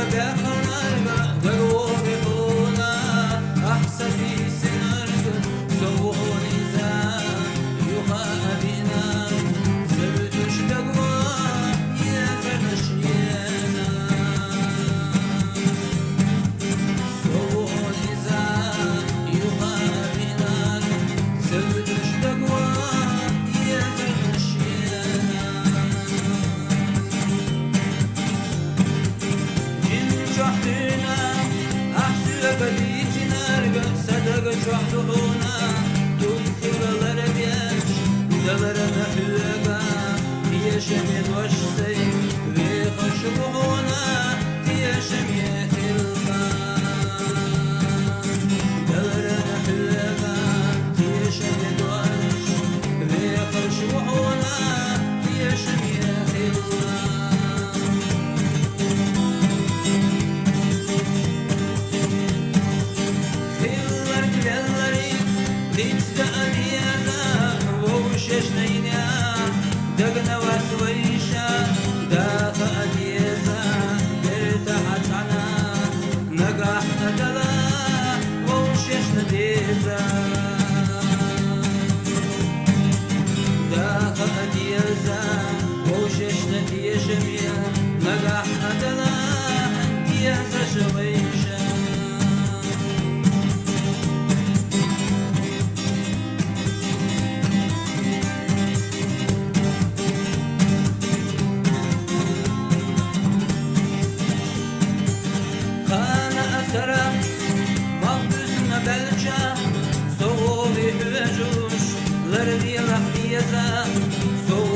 وحدهنا تذكر الربيع دبر محلقا هي شميت وشسي ريق شبهنا هي شميت الخان دبر محلقا هي شميت وش ريق شبهنا هي شميت الخان دقنا وسويشة دافع ديزا ارتحت عنا نقحنا دلا ووششنا ديزا دافع ديزا ووششنا ديشمية نقحنا دلا ديزا شويشة مقبوسنا بلجا صوبي حوجوش غير دي لحظية صوبي